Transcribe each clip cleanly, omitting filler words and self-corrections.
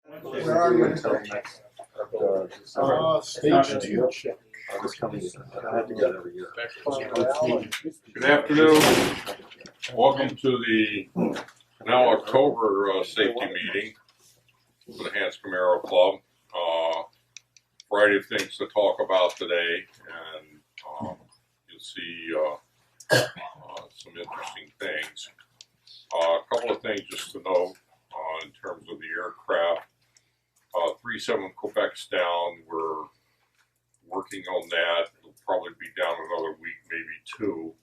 Where are you? Until next, Station check. this coming year. I have to go every year. Good afternoon. Welcome to the now October safety meeting for the Hanscom Aero Club. Variety of things to talk about today, and you'll see some interesting things. A couple of things just to note in terms of the aircraft. 37 Quebec's down. We're working on that. It'll probably be down another week, maybe two.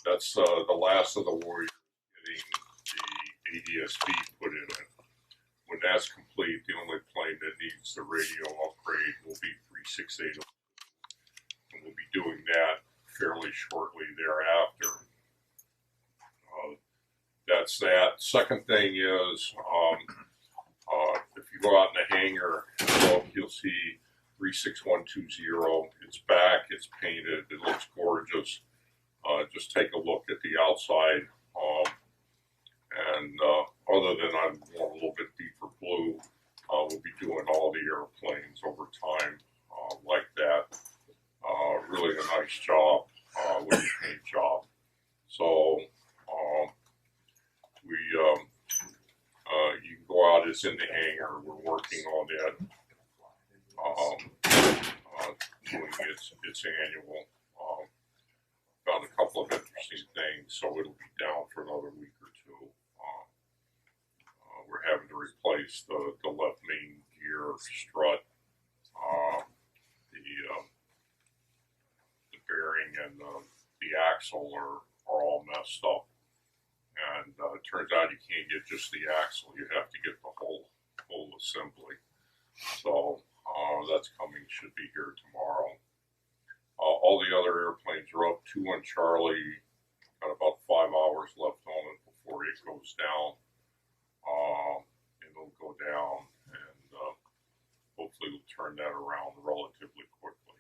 That's the last of the Warriors getting the ADS-B put in it. When that's complete, the only plane that needs the radio upgrade will be 3680, and we'll be doing that fairly shortly thereafter. That's that. Second thing is, if you go out in the hangar, you'll see 36120. It's back. It's painted. It looks gorgeous. Just take a look at the outside. And other than I want a little bit deeper blue, we'll be doing all the airplanes over time like that. Really a nice job with the paint job. So you can go out. It's in the hangar. We're working on it. Doing its annual. Found a couple of interesting things, so it'll be down for another week or two. We're having to replace the left main gear strut, the bearing and the axle are all messed up. And it turns out you can't get just the axle; you have to get the whole assembly. So that's coming; should be here tomorrow. All the other airplanes are up. 2 on Charlie. Got about 5 hours left on it before it goes down. It'll go down, and hopefully we'll turn that around relatively quickly.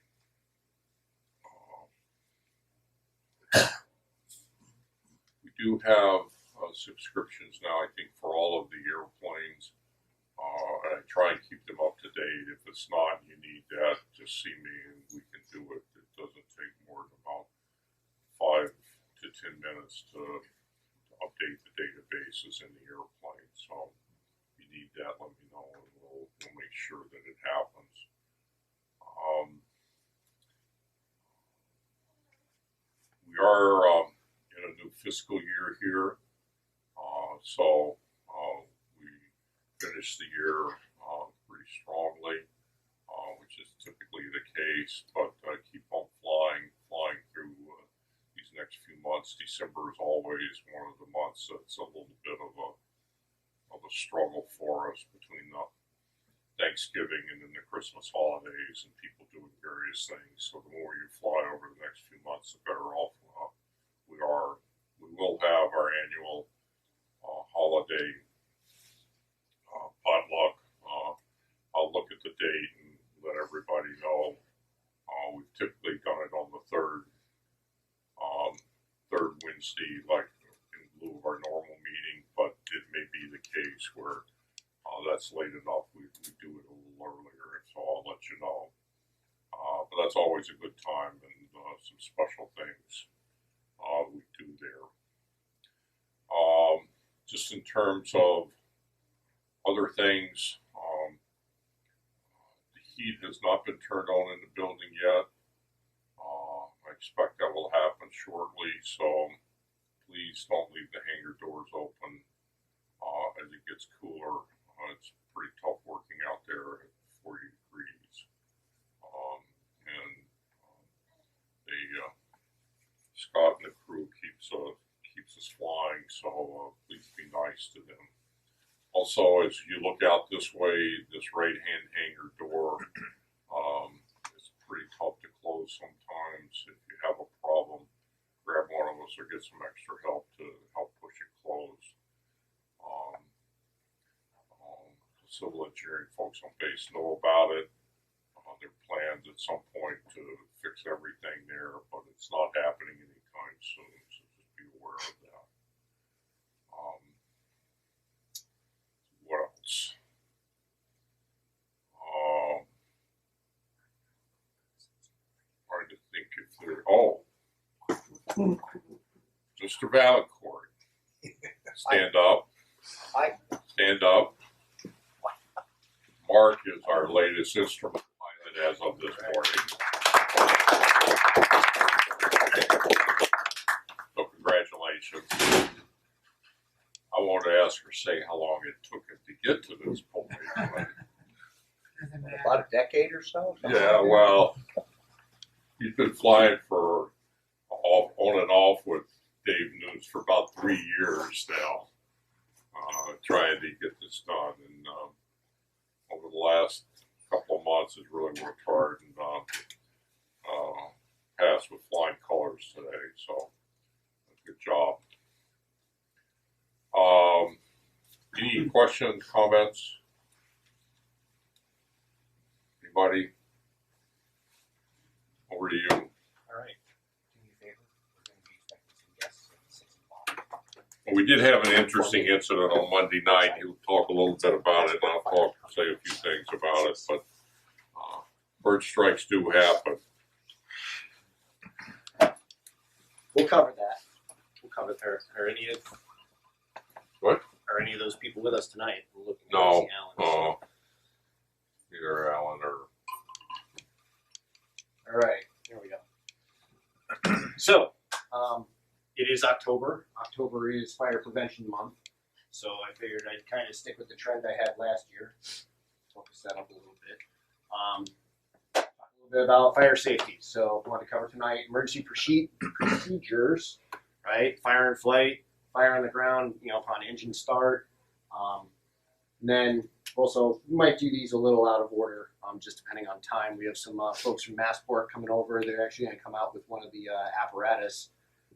We do have subscriptions now, I think, for all of the airplanes. And I try and keep them up to date. If it's not, you need that, just see me and we can do it. It doesn't take more than about 5 to 10 minutes to update the databases in the airplane. So if you need that, let me know and we'll make sure that it happens. We are in a new fiscal year here. So we finished the year pretty strongly, which is typically the case, but keep on flying through these next few months. December is always one of the months that's a little bit of a struggle for us between the Thanksgiving and then the Christmas holidays and people doing various things. So the more you fly over the next few months, the better off we are. We will have our annual holiday potluck. I'll look at the date and let everybody know. We've typically done it on the third Wednesday, like in lieu of our normal meeting, but it may be the case where that's late enough. We do it a little earlier, so I'll let you know. But that's always a good time and some special things we do there. Just in terms of other things, the heat has not been turned on in the building yet. I expect that will happen shortly, so please don't leave the hangar doors open as it gets cooler. It's pretty tough working out there at 40 degrees. Scott and the crew keeps us flying, so please be nice to them. Also, as you look out this way, this right-hand hangar door is pretty tough to close sometimes. If you have a problem, grab one of us or get some extra help to help push it closed. The civil engineering folks on base know about it. There are plans at some point to fix everything there, but it's not happening anytime soon, so just be aware of that. What else? Oh. Mr. Valancourt. Stand up. Aye. Stand up. Mark is our latest instrument pilot as of this morning. So congratulations. I wanted to ask her, say how long it took it to get to this point. But About a decade or so? yeah, well, he's been flying for on and off with Dave News for about 3 years now, trying to get this done. And over the last couple of months, has really worked hard and passed with flying colors today. So, good job. Any questions, comments? Anybody? Over to you. All right. Do me a favor. We're going to be expecting some guests at 6 o'clock. Well, we did have an interesting incident on Monday night. He'll talk a little bit about it, and I'll say a few things about it. But bird strikes do happen. We'll cover that. We'll cover there. Are any of What? Are any of those people with us tonight? We're looking at No. Alan. Either Alan or All right. Here we go. So, it is October. October is Fire Prevention Month. So I figured I'd kind of stick with the trend I had last year. Focus that up a little bit. Talk a little bit about fire safety. So I want to cover tonight emergency procedures, right? Fire in flight, fire on the ground, upon engine start. And then also, we might do these a little out of order, just depending on time. We have some folks from Massport coming over. They're actually going to come out with one of the apparatus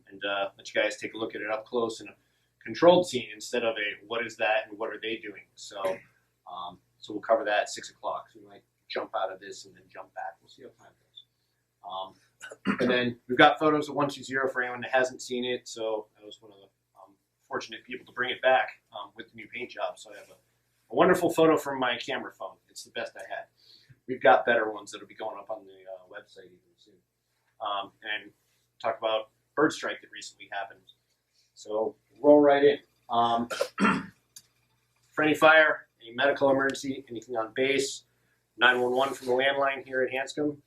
and let you guys take a look at it up close in a controlled scene instead of a what is that and what are they doing. So, so we'll cover that at 6 o'clock. So we might jump out of this and then jump back. We'll see how time goes. And then we've got photos of 120 for anyone that hasn't seen it. So I was one of the fortunate people to bring it back with the new paint job. So I have a wonderful photo from my camera phone. It's the best I had. We've got better ones that'll be going up on the website even soon. And talk about bird strike that recently happened. So roll right in. For any fire, any medical emergency, anything on base, 911 from the landline here at Hanscom.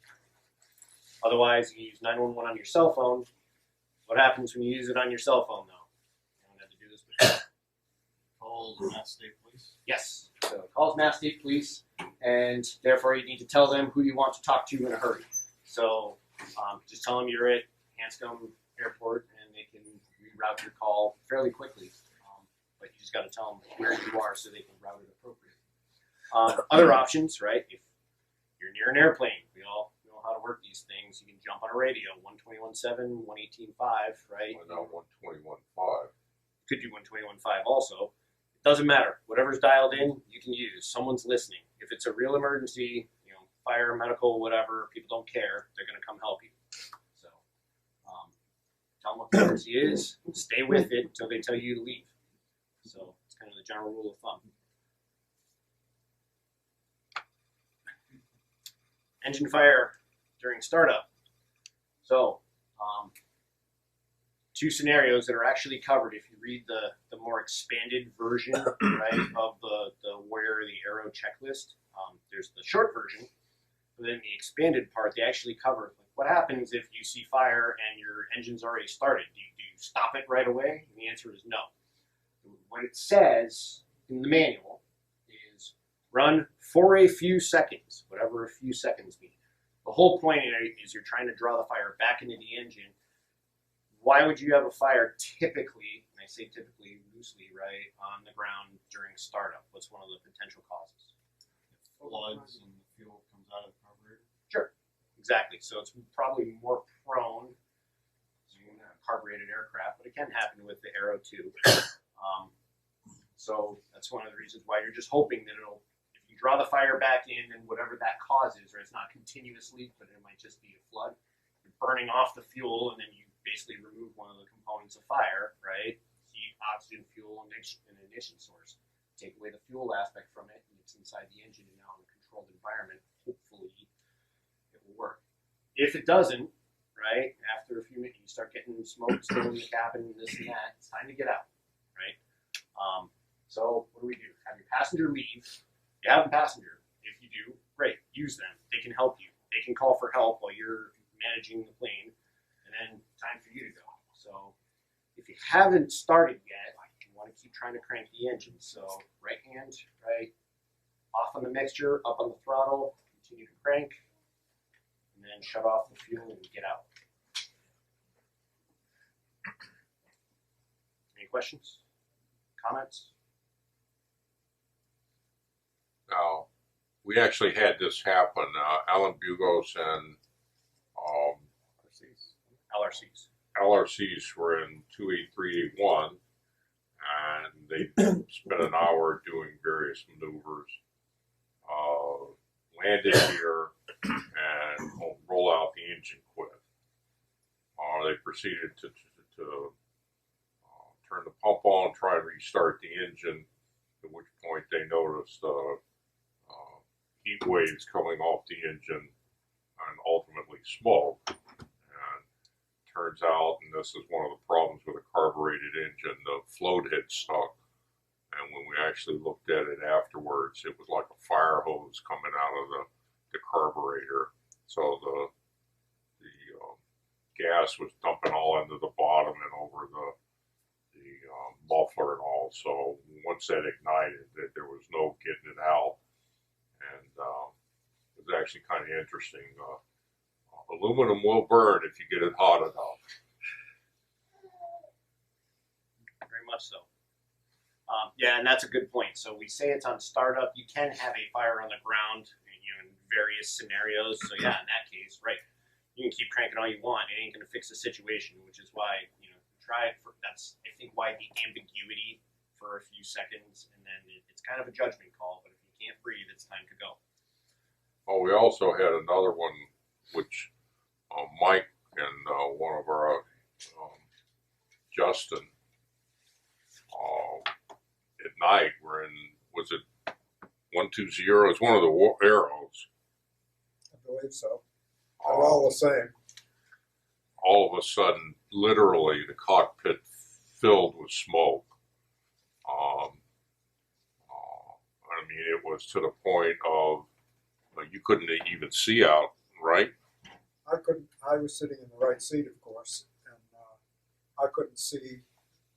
Otherwise, you use 911 on your cell phone. What happens when you use it on your cell phone, though? You don't have to do this before. Calls Mass State Police. Yes. So it calls Mass State Police, and therefore you need to tell them who you want to talk to in a hurry. So just tell them you're at Hanscom Airport, and they can reroute your call fairly quickly. But you just got to tell them where you are so they can route it appropriately. Other options, right? If you're near an airplane, we all know how to work these things. You can jump on a radio, 121.7, 118.5, right? Well, now 121.5. Could do 121.5 also. It doesn't matter. Whatever's dialed in, you can use. Someone's listening. If it's a real emergency, fire, medical, whatever, people don't care. They're going to come help you. So tell them what the emergency is. Stay with it until they tell you to leave. So it's kind of the general rule of thumb. Engine fire during startup. So, two scenarios that are actually covered if you read the more expanded version, right, of the Warrior, the Arrow checklist. There's the short version, but then the expanded part, they actually cover what happens if you see fire and your engine's already started. Do you stop it right away? And the answer is no. What it says in the manual is run for a few seconds, whatever a few seconds mean. The whole point is you're trying to draw the fire back into the engine. Why would you have a fire typically, and I say typically loosely, right, on the ground during startup? What's one of the potential causes? Floods and the fuel comes out of the carburetor. Sure, exactly. So it's probably more prone to a carbureted aircraft, but it can happen with the Arrow too. So that's one of the reasons why you're just hoping that if you draw the fire back in and whatever that causes, or it's not continuous leak, but it might just be a flood, you're burning off the fuel and then you basically remove one of the components of fire, right? Heat, oxygen, fuel, and an ignition source. Take away the fuel aspect from it, and it's inside the engine and now in a controlled environment. Hopefully, it will work. If it doesn't, right? After a few minutes, you start getting smoke still in the cabin, this and that. It's time to get out, right? So what do? Have your passenger leave. You have a passenger. If you do, great. Use them. They can help you. They can call for help while you're managing the plane, and then time for you to go. So if you haven't started yet, you want to keep trying to crank the engine. So right hand, right, off on the mixture, up on the throttle, continue to crank, and then shut off the fuel and get out. Any questions? Comments? Now, we actually had this happen. Alan Bugos and LRCs. LRCs were in 28381, and they spent an hour doing various maneuvers. Landed here and roll out the engine quit. They proceeded to turn the pump on, try and restart the engine, at which point they noticed heat waves coming off the engine and ultimately smoke. And turns out, and this is one of the problems with a carbureted engine, the float had stuck. And when we actually looked at it afterwards, it was like a fire hose coming out of the carburetor. So the gas was dumping all into the bottom and over the muffler and all. So once that ignited, there was no getting it out. And it was actually kind of interesting. Aluminum will burn if you get it hot enough. Very much so. Yeah, and that's a good point. So we say it's on startup. You can have a fire on the ground, in various scenarios. So yeah, in that case, right, you can keep cranking all you want. It ain't going to fix the situation, which is why try it. That's I think why the ambiguity for a few seconds, and then it's kind of a judgment call. But if you can't breathe, it's time to go. Well, we also had another one, which Mike and one of our Justin. At night, we're in, was it 120? It's one of the arrows. I believe so. They're all the same. All of a sudden, literally, the cockpit filled with smoke. I mean, it was to the point of you couldn't even see out, right? I couldn't. I was sitting in the right seat, of course, and I couldn't see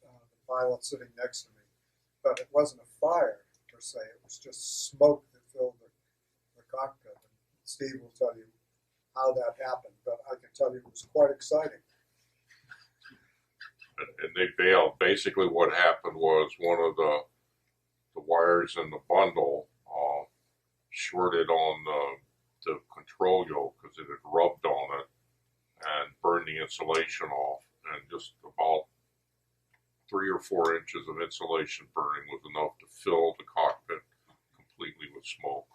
the pilot sitting next to me. But it wasn't a fire per se. It was just smoke that filled the cockpit. And Steve will tell you how that happened, but I can tell you it was quite exciting. And they bailed. Basically, what happened was one of the wires in the bundle shorted on the control yoke because it had rubbed on it and burned the insulation off, and just about 3 or 4 inches of insulation burning was enough to fill the cockpit completely with smoke.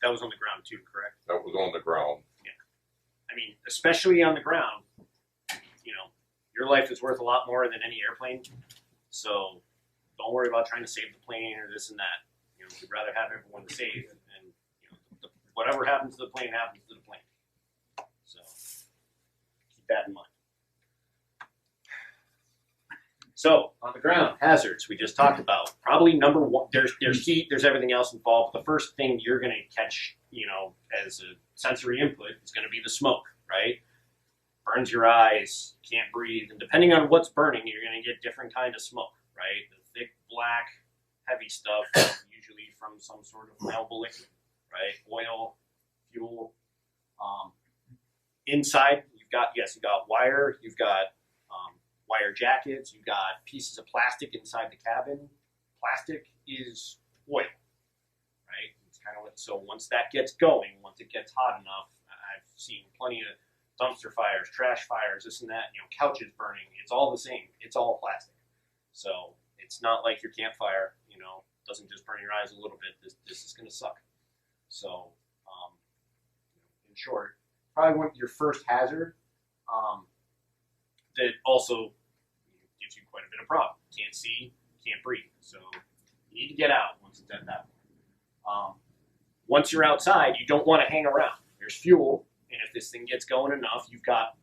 That was on the ground too, correct? That was on the ground. Yeah. I mean, especially on the ground, your life is worth a lot more than any airplane. So don't worry about trying to save the plane or this and that. We'd rather have everyone safe, and whatever happens to the plane happens to the plane. So keep that in mind. So on the ground, hazards we just talked about. Probably number one, there's heat, there's everything else involved. But the first thing you're going to catch, as a sensory input is going to be the smoke, right? Burns your eyes, can't breathe, and depending on what's burning, you're going to get different kind of smoke, right? The thick, black, heavy stuff, usually from some sort of flammable liquid, right? Oil, fuel. Inside, you've got wire, you've got wire jackets, you've got pieces of plastic inside the cabin. Plastic is oil, right? It's kind of so once that gets going, once it gets hot enough, I've seen plenty of dumpster fires, trash fires, this and that, couches burning. It's all the same. It's all plastic. So it's not like your campfire, doesn't just burn your eyes a little bit. This is going to suck. So, in short, probably your first hazard that also gives you quite a bit of problem. Can't see, can't breathe. So you need to get out once it's at that point. once you're outside, you don't want to hang around. There's fuel, and if this thing gets going enough, you've got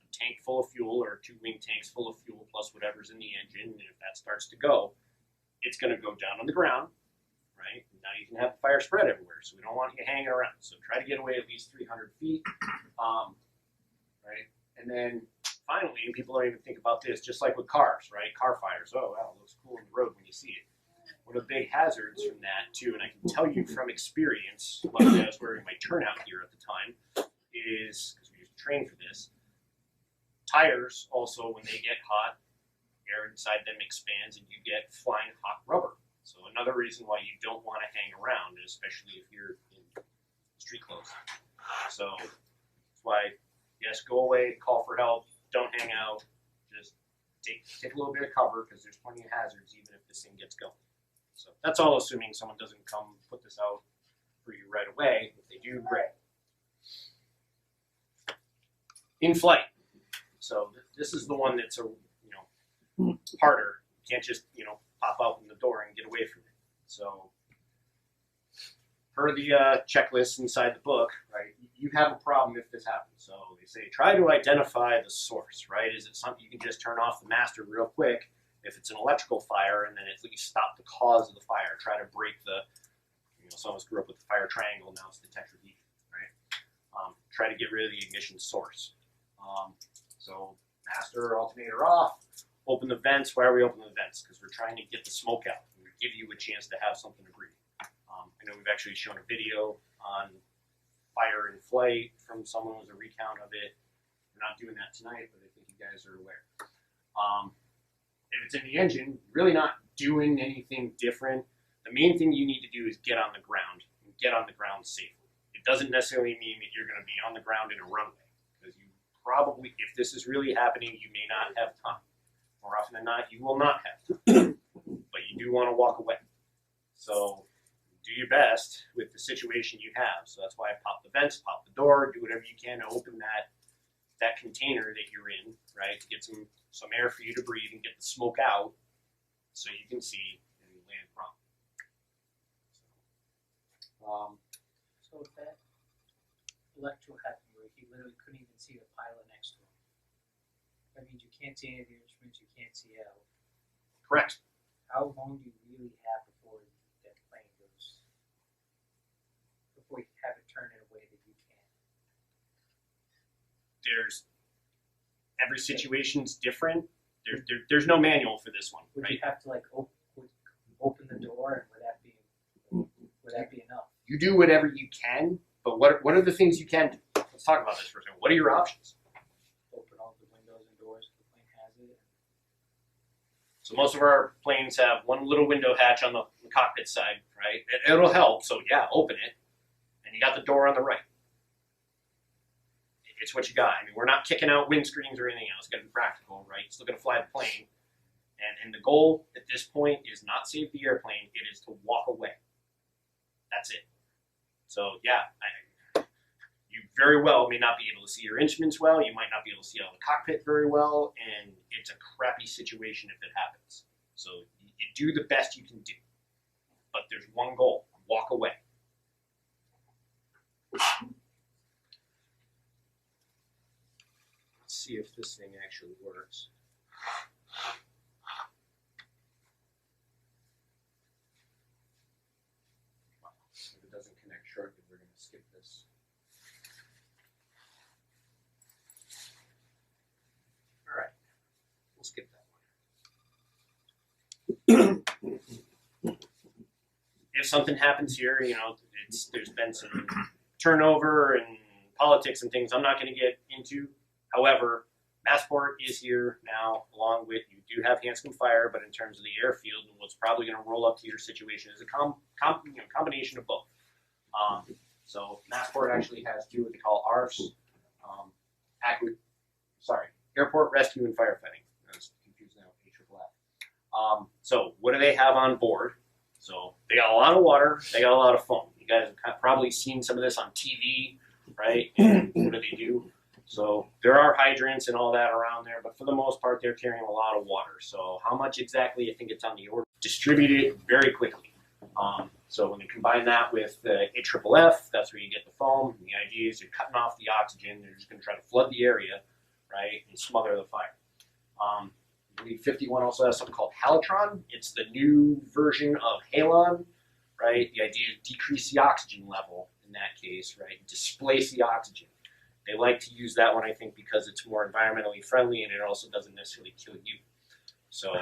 a tank full of fuel or 2 wing tanks full of fuel plus whatever's in the engine, and if that starts to go, it's going to go down on the ground, right? Now you can have the fire spread everywhere, so we don't want you hanging around. So try to get away at least 300 feet, right? And then finally, and people don't even think about this, just like with cars, right? Car fires, oh, wow, it looks cool on the road when you see it. One of the big hazards from that, too, and I can tell you from experience, luckily I was wearing my turnout gear at the time, is, because we used to train for this, tires also, when they get hot, air inside them expands and you get flying hot rubber. So another reason why you don't want to hang around, especially if you're in street clothes. So that's why, yes, go away, call for help, don't hang out, just take a little bit of cover because there's plenty of hazards even if this thing gets going. So that's all assuming someone doesn't come put this out for you right away. If they do, great. In flight. So this is the one that's harder. You can't just pop out from the door and get away from it. So per the checklist inside the book, right? You have a problem if this happens. So they say try to identify the source, right? Is it something you can just turn off the master real quick? If it's an electrical fire, and then at least stop the cause of the fire. Try to break the, some of us grew up with the fire triangle, now it's the tetrahedron, right? Try to get rid of the ignition source. So master, alternator off, open the vents. Why are we opening the vents? Because we're trying to get the smoke out. We give you a chance to have something to breathe. I know we've actually shown a video on fire in flight from someone who was a recount of it. We're not doing that tonight, but I think you guys are aware. If it's in the engine, really not doing anything different. The main thing you need to do is get on the ground and get on the ground safely. It doesn't necessarily mean that you're going to be on the ground in a runway, because you probably, if this is really happening, you may not have time. More often than not, you will not have time, but you do want to walk away. So do your best with the situation you have. So that's why I pop the vents, pop the door, do whatever you can to open that container that you're in, right, to get some air for you to breathe and get the smoke out so you can see and land properly. So if that electro happened where he literally couldn't even see the pilot next to him, that means you can't see any of the instruments, you can't see out. Correct. How long do you really have before that plane goes, before you have it turn in a way that you can? Every situation's different. There's no manual for this one, Would right? you have to like open the door, and would that be enough? You do whatever you can, but what are the things you can do? Let's talk about this for a second. What are your options? Open all the windows and doors if the plane has it. So most of our planes have one little window hatch on the cockpit side, right? It'll help, so yeah, open it. And you got the door on the right. It's what you got. I mean, we're not kicking out windscreens or anything else. It's got to be practical, right? You're still going to fly the plane. And the goal at this point is not save the airplane. It is to walk away. That's it. So, yeah, you very well may not be able to see your instruments well. You might not be able to see out of the cockpit very well. And it's a crappy situation if it happens. So you do the best you can do. But there's one goal. Walk away. See if this thing actually works. If it doesn't connect shortly, we're going to skip this. All right, we'll skip that one. If something happens here, there's been some turnover and politics and things I'm not going to get into. However, Massport is here now, along with, you do have Hanscom Fire, but in terms of the airfield and what's probably going to roll up to your situation is a combination of both. So Massport actually has two what they call ARFs, Airport Rescue and Firefighting. I was confused now, AFFF. So what do they have on board? So they got a lot of water, they got a lot of foam. You guys have probably seen some of this on TV, right? And what do they do? So there are hydrants and all that around there, but for the most part, they're carrying a lot of water. So how much exactly? I think it's on the order. Distribute it very quickly. So when you combine that with the AFFF, that's where you get the foam. And the idea is you're cutting off the oxygen. They're just going to try to flood the area, right, and smother the fire. I believe 51 also has something called Halitron. It's the new version of Halon, right? The idea is decrease the oxygen level in that case, right? Displace the oxygen. They like to use that one, I think, because it's more environmentally friendly and it also doesn't necessarily kill you. So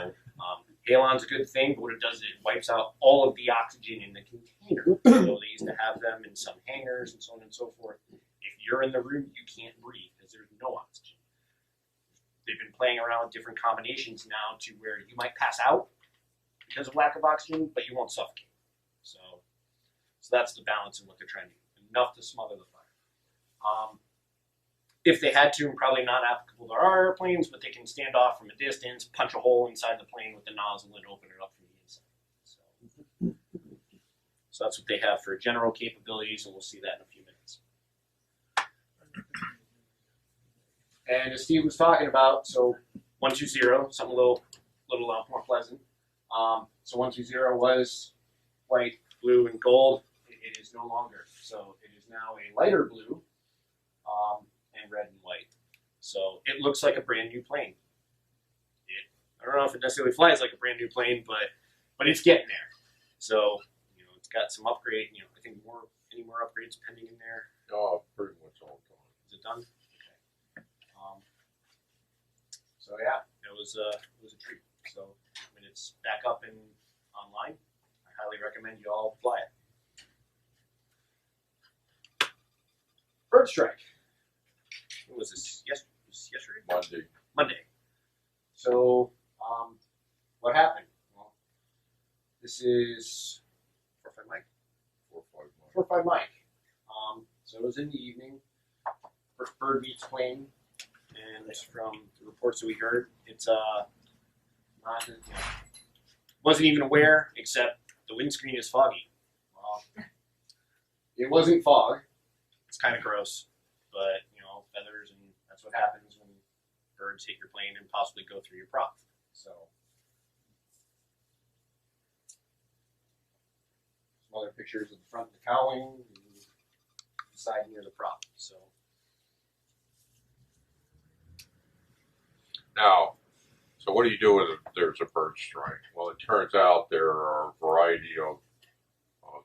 Halon's a good thing, but what it does is it wipes out all of the oxygen in the container. So they used to have them in some hangars and so on and so forth. If you're in the room, you can't breathe because there's no oxygen. They've been playing around with different combinations now to where you might pass out because of lack of oxygen, but you won't suffocate. So that's the balance of what they're trying to do. Enough to smother the fire. If they had to, and probably not applicable to our airplanes, but they can stand off from a distance, punch a hole inside the plane with the nozzle and open it up from the inside. So that's what they have for general capabilities, and we'll see that in a few minutes. And as Steve was talking about, so 120, something a little more pleasant. So 120 was white, blue, and gold. It is no longer. So it is now a lighter blue and red and white. So it looks like a brand new plane. I don't know if it necessarily flies like a brand new plane, but it's getting there. So it's got some upgrade. I think any more upgrades pending in there. Oh, pretty much all done. Is it done? So yeah, it was a treat. So when it's back up and online, I highly recommend you all fly it. Bird strike. What was this? Yesterday? Monday. So what happened? Well, this is 4-5 Mike. 4-5 Mike. So it was in the evening. First bird meets plane. And from the reports that we heard, it's not, wasn't even aware, except the windscreen is foggy. Well, it wasn't fog. It's kind of gross, but feathers, and that's what happens when birds hit your plane and possibly go through your prop. So some other pictures of the front of the cowling, and the side near the prop. So. Now, so what do you do if there's a bird strike? Well, it turns out there are a variety of,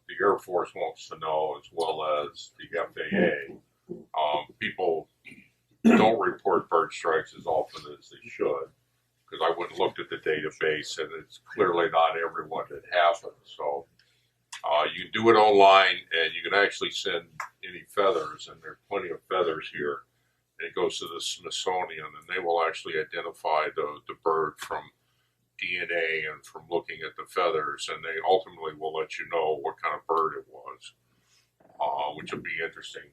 the Air Force wants to know, as well as the FAA. People don't report bird strikes as often as they should, because I went and looked at the database, and it's clearly not everyone that happens. So you can do it online, and you can actually send any feathers, and there are plenty of feathers here. It goes to the Smithsonian, and they will actually identify the bird from DNA and from looking at the feathers, and they ultimately will let you know what kind of bird it was, which will be interesting.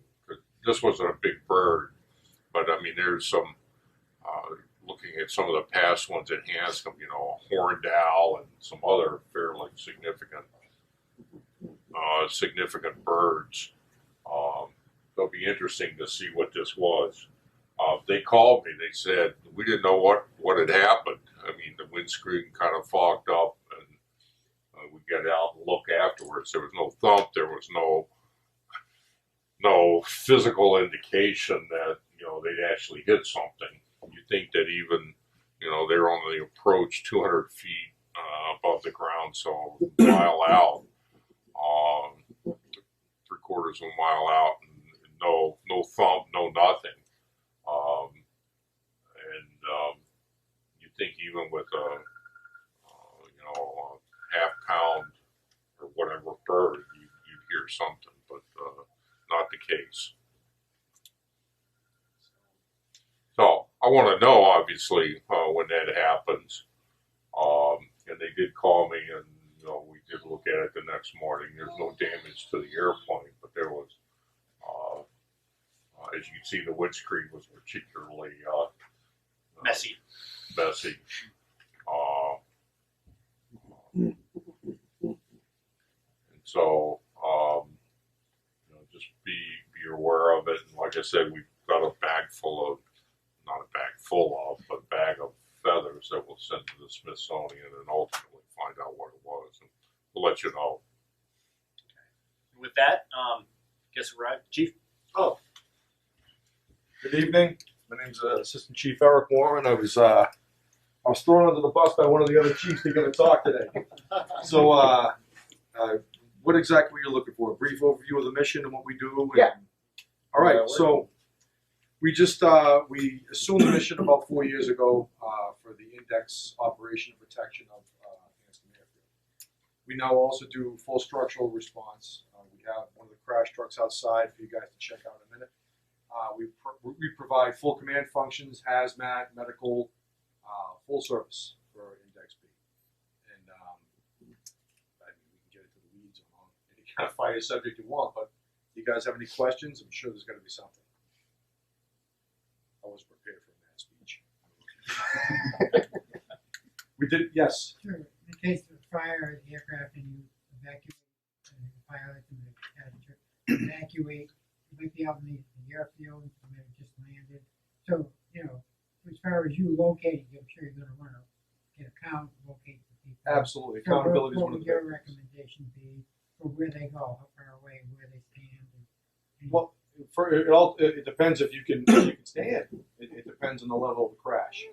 This wasn't a big bird, but I mean, there's some, looking at some of the past ones at Hanscom, a horned owl and some other fairly significant birds. It'll be interesting to see what this was. They called me. They said we didn't know what had happened. I mean, the windscreen kind of fogged up, and we got out and look afterwards. There was no thump. There was no physical indication that they'd actually hit something. You think that even they're on the approach 200 feet above the ground, so a mile out, 3/4 of a mile out, and no thump, no nothing. You think even with a half pound or whatever bird, you'd hear something, but not the case. So I want to know, obviously, when that happens. And they did call me, and we did look at it the next morning. There's no damage to the airplane, but there was. As you can see, the windscreen was particularly Messy. And so, just be aware of it. And like I said, we've got a bag of feathers that we'll send to the Smithsonian and ultimately find out what it was. And we'll let you know just arrived. Chief? Good evening. My name's Assistant Chief Eric Warren. I was thrown under the bus by one of the other chiefs to give a talk today. So, what exactly are you looking for? A brief overview of the mission and what we do? And, Yeah. All right. So, we just we assumed the mission about 4 years ago for the index operation and protection of Hanscom Airfield. We now also do full structural response. We have one of the crash trucks outside for you guys to check out in a minute. We provide full command functions, hazmat, medical, full service for Index B. And I mean, we can get into the weeds on any kind of fire subject you want, but if you guys have any questions, I'm sure there's going to be something. I was prepared for that speech. We did, yes. Sure. In the case of a fire at the aircraft and you evacuate, the pilot and the passenger evacuate, you might be out in the airfield, you might have just landed. So, you know, as far as you locating, I'm sure you're gonna wanna get a count, locate the people. Absolutely. So Accountability is what one of would the your big things. recommendation be for where they go, how far away, where they stand? And Well, it depends if you can stand. It depends on the level of the crash.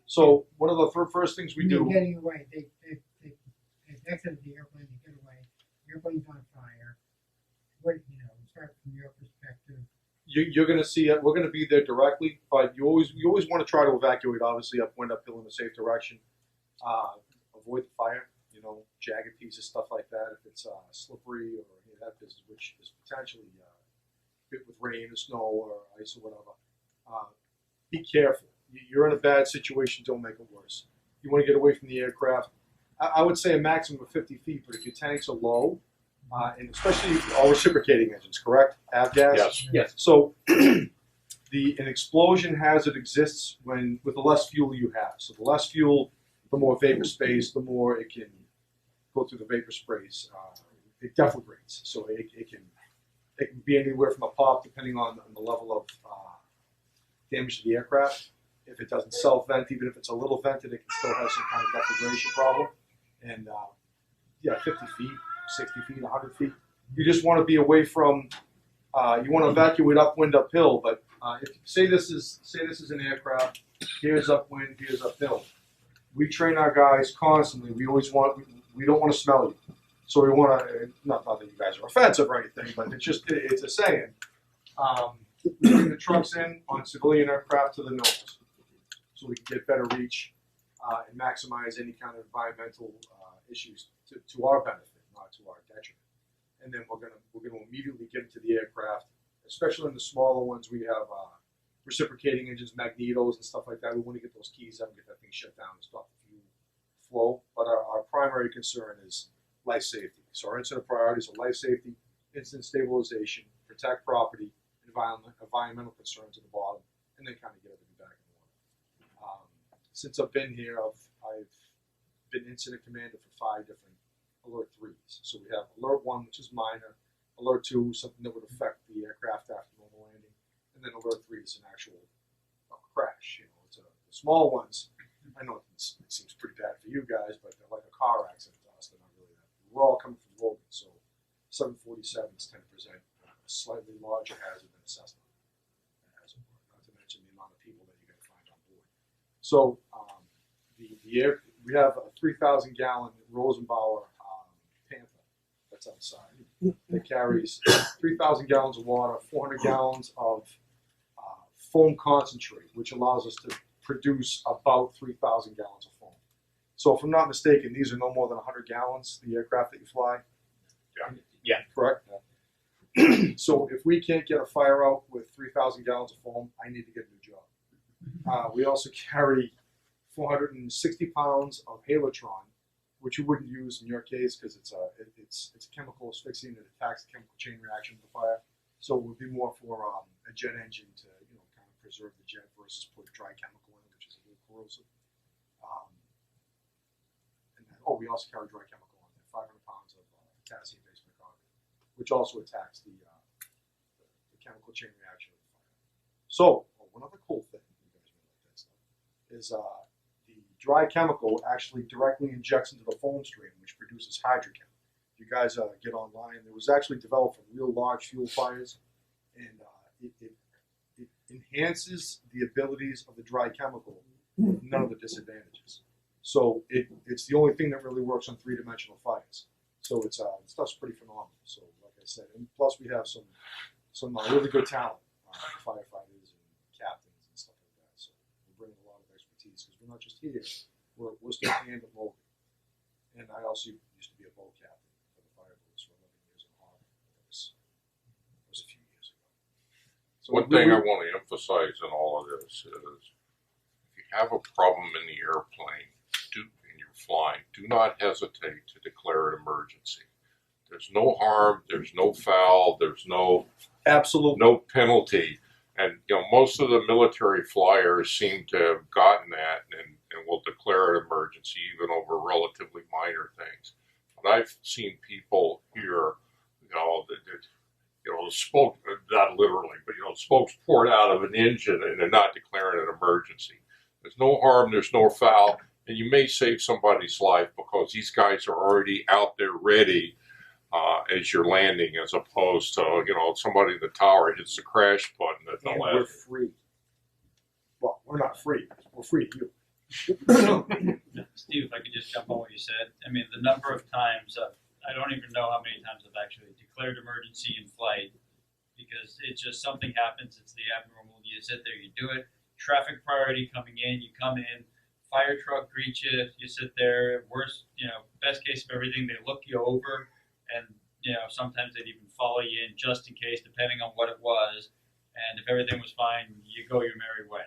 So one of the first things we when do. they're getting away, they exited the airplane, they get away, the airplane's on fire. What, you know, start from your perspective. You're going to see it. We're going to be there directly, but you always want to try to evacuate, obviously, upwind, uphill in a safe direction. Avoid the fire, you know, jagged pieces, stuff like that. If it's slippery or any of that business, which is potentially hit with rain or snow or ice or whatever. Be careful. You're in a bad situation. Don't make it worse. You want to get away from the aircraft. I would say a maximum of 50 feet, but if your tanks are low, and especially all reciprocating engines, correct? Avgas? Yes. Yes. So an explosion hazard exists with the less fuel you have. So the less fuel, the more vapor space, the more it can go through the vapor sprays. It deflagrates. So it can be anywhere from a pop, depending on the level of damage to the aircraft. If it doesn't self-vent, even if it's a little vented, it can still have some kind of deflagration problem. And 50 feet, 60 feet, 100 feet. You just want to be away from. You want to evacuate upwind, uphill. But if say this is an aircraft, here's upwind, here's uphill. We train our guys constantly. We don't want to smell you. So we want to not that you guys are offensive or anything, but it's a saying. We bring the trucks in on civilian aircraft to the nose, so we can get better reach and maximize any kind of environmental issues to our benefit, not to our detriment. And then we're gonna immediately get into the aircraft, especially in the smaller ones. We have reciprocating engines, magnetos, and stuff like that. We want to get those keys out and get that thing shut down and stop the fuel flow. But our primary concern is life safety. So our incident priorities are life safety, incident stabilization, protect property, environmental concerns at the bottom, and then kind of get everything back in order. Since I've been here, I've been incident commander for 5 different alert 3s. So we have alert 1, which is minor, alert 2, something that would affect the aircraft after normal landing, and then alert 3 is an actual crash. You know, the small ones. I know it seems pretty bad for you guys, but they're like a car accident to us. They're not really that. We're all coming from Logan, so 747s tend to present a slightly larger hazard than a Cessna hazard, not to mention the amount of people that you're going to find on board. So we have a 3,000 gallon Rosenbauer Panther that's outside. That carries 3,000 gallons of water, 400 gallons of foam concentrate, which allows us to produce about 3,000 gallons of foam. So if I'm not mistaken, these are no more than 100 gallons, the aircraft that you fly? Yeah. Correct? So if we can't get a fire out with 3,000 gallons of foam, I need to get a new job. We also carry 460 pounds of halotron, which you wouldn't use in your case because it's a chemical asphyxiant that attacks the chemical chain reaction of the fire. So it would be more for a jet engine to kind of preserve the jet versus put dry chemical in, which is a little corrosive. And then, we also carry dry chemical on there, 500 pounds of potassium-based bicarbonate, which also attacks the chemical chain reaction of the fire. So one other cool thing, you guys may like that stuff, is the dry chemical actually directly injects into the foam stream, which produces hydrochem. if you guys get online, it was actually developed for real large fuel fires, and it enhances the abilities of the dry chemical with none of the disadvantages. So it's the only thing that really works on three-dimensional fires. So it's stuff's pretty phenomenal. So like I said, and plus we have some really good talent, firefighters and captains and stuff like that. So we're bringing a lot of expertise because we're not just here. We're still hand at Logan. And I also used to be a boat captain for the fire boats for 11 years in Harbor. That was a few years ago. So One thing I want to emphasize in all of this is if you have a problem in the airplane and you're flying, do not hesitate to declare an emergency. There's no harm, there's no foul, there's no penalty. And most of the military flyers seem to have gotten that and will declare an emergency even over relatively minor things. But I've seen people here, the smoke, not literally, but smoke's poured out of an engine and they're not declaring an emergency. There's no harm, there's no foul, and you may save somebody's life because these guys are already out there ready as you're landing, as opposed to somebody in the tower hits the crash button at the and last. we're free. Well, we're not free. We're free to you. Steve, if I could just jump on what you said. I mean, the number of times, I don't even know how many times I've actually declared emergency in flight because it's just something happens, it's the abnormal, you sit there, you do it. Traffic priority coming in, you come in, fire truck greets you, you sit there, worst, best case of everything, they look you over and, sometimes they'd even follow you in just in case, depending on what it was. And if everything was fine, you go your merry way.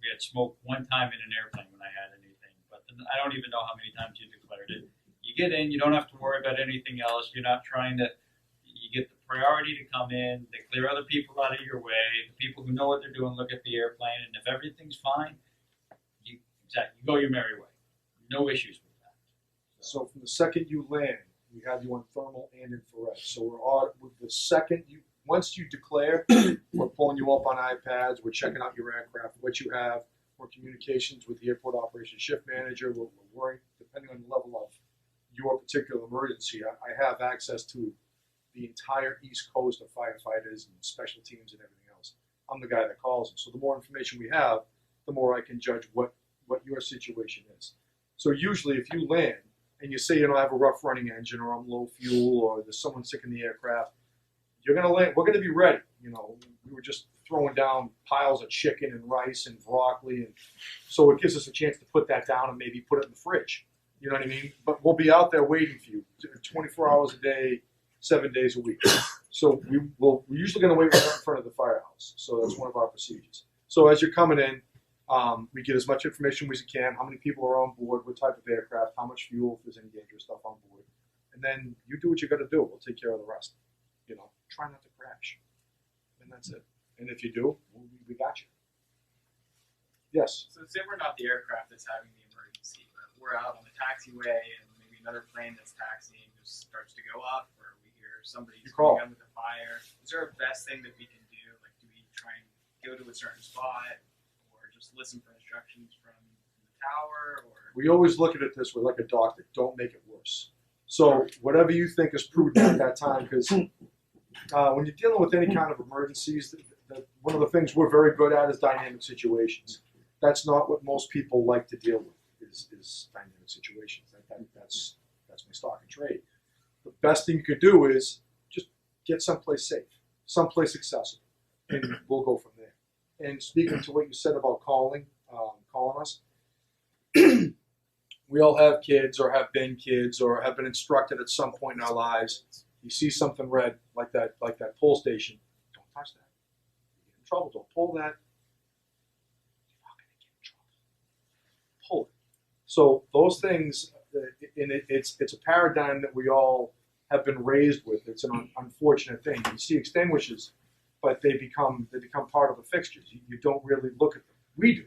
We had smoke one time in an airplane when I had anything, but I don't even know how many times you declared it. You get in, you don't have to worry about anything else. You're not trying to, you get the priority to come in, they clear other people out of your way. The people who know what they're doing look at the airplane, and if everything's fine, you go your merry way. No issues with that. So from the second you land, we have you on thermal and infrared. So we're all with the second once you declare, we're pulling you up on iPads, we're checking out your aircraft, what you have, we're communications with the airport operations shift manager, we're worrying, depending on the level of your particular emergency. I have access to the entire East Coast of firefighters and special teams and everything else. I'm the guy that calls them. So the more information we have, the more I can judge what your situation is. So usually if you land and you say, I have a rough running engine or I'm low fuel or there's someone sick in the aircraft, you're going to land, we're going to be ready. We were just throwing down piles of chicken and rice and broccoli. And so it gives us a chance to put that down and maybe put it in the fridge. You know what I mean? But we'll be out there waiting for you 24 hours a day, 7 days a week. So we're usually going to wait right in front of the firehouse. So that's one of our procedures. So as you're coming in, we get as much information as we can, how many people are on board, what type of aircraft, how much fuel, if there's any dangerous stuff on board. And then you do what you got to do. We'll take care of the rest. Try not to crash. And that's it. And if you do, we got you. Yes. So say we're not the aircraft that's having the emergency, but we're out on the taxiway and maybe another plane that's taxiing just starts to go up, or we hear somebody's coming on with a fire. Is there a best thing that we can do? Like, do we try and go to a certain spot, or just listen for instructions from the tower? Or we always look at it this way, like a doctor. Don't make it worse. So whatever you think is prudent at that time, because when you're dealing with any kind of emergencies, one of the things we're very good at is dynamic situations. That's not what most people like to deal with, is dynamic situations. That's my stock and trade. The best thing you could do is just get someplace safe, someplace accessible, and we'll go from there. And speaking to what you said about calling us, we all have kids or have been kids or have been instructed at some point in our lives. You see something red like that pull station, don't touch that. You get in trouble. Don't pull that. You're not going to get in trouble. Pull it. So those things, it's a paradigm that we all have been raised with. It's an unfortunate thing. You see extinguishers, but they become part of the fixtures. You don't really look at them. We do,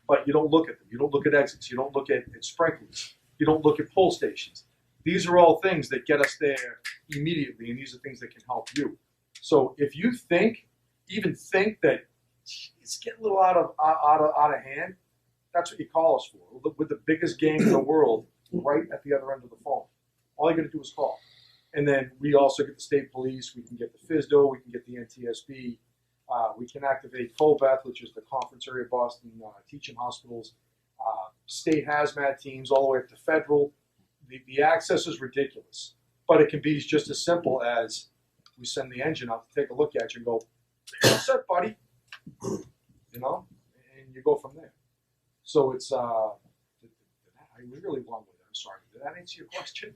but you don't look at them. You don't look at exits. You don't look at sprinklers. You don't look at pull stations. These are all things that get us there immediately, and these are things that can help you. So if you even think that it's getting a little out of hand, that's what you call us for. With the biggest gang in the world right at the other end of the phone. All you got to do is call. And then we also get the state police, we can get the FISDO, we can get the NTSB. We can activate COBETH, which is the Conference Area Boston Teaching Hospitals, state hazmat teams, all the way up to federal. The access is ridiculous, but it can be just as simple as we send the engine out to take a look at you and go, "What's up, buddy?" You know, and you go from there. So it's I really long with it. I'm sorry. Did that answer your question?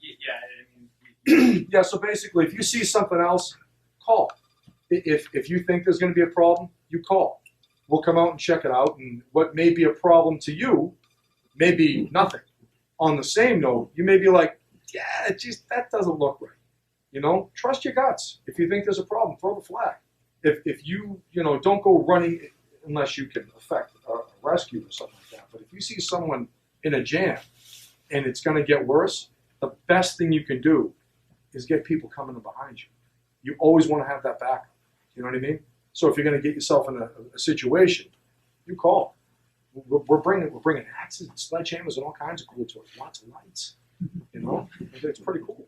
Yeah, I mean, Yeah. So basically, if you see something else, call. If you think there's going to be a problem, you call. We'll come out and check it out. And what may be a problem to you may be nothing. On the same note, you may be like, yeah, geez, that doesn't look right. You know, trust your guts. If you think there's a problem, throw the flag. If you don't go running unless you can effect a rescue or something like that. But if you see someone in a jam and it's going to get worse, the best thing you can do is get people coming in behind you. You always want to have that backup. You know what I mean? So if you're going to get yourself in a situation, you call. We're bringing axes and sledgehammers and all kinds of cool toys. Lots of lights. You know, it's pretty cool.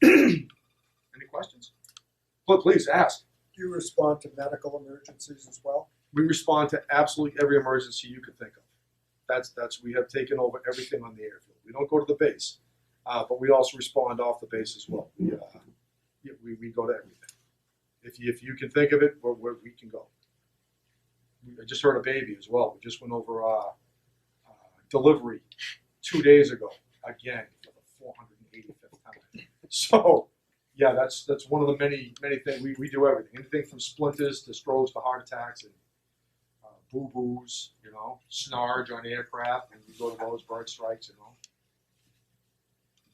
Any questions? But please ask. Do you respond to medical emergencies as well? We respond to absolutely every emergency you could think of. That's we have taken over everything on the airfield. We don't go to the base, but we also respond off the base as well. We go to everything. If you can think of it, we can go. I just heard a baby as well. We just went over delivery 2 days ago again for the 485th time. So yeah, that's one of the many things we do. Everything, anything from splinters to strokes to heart attacks and boo-boos, snarge on aircraft, and we go to those bird strikes, Did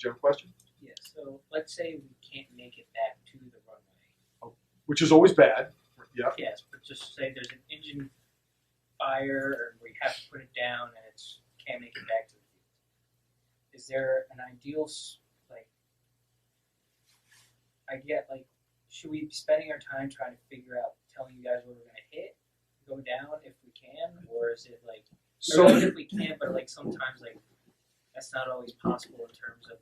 you have a question? Yeah, so let's say we can't make it back to the runway. Which is always bad. Yeah. Yes, but just say there's an engine fire or we have to put it down and it's can't make it back to the field. Is there an ideal should we be spending our time trying to figure out telling you guys where we're gonna hit, go down if we can, or is it So if we can, but sometimes that's not always possible in terms of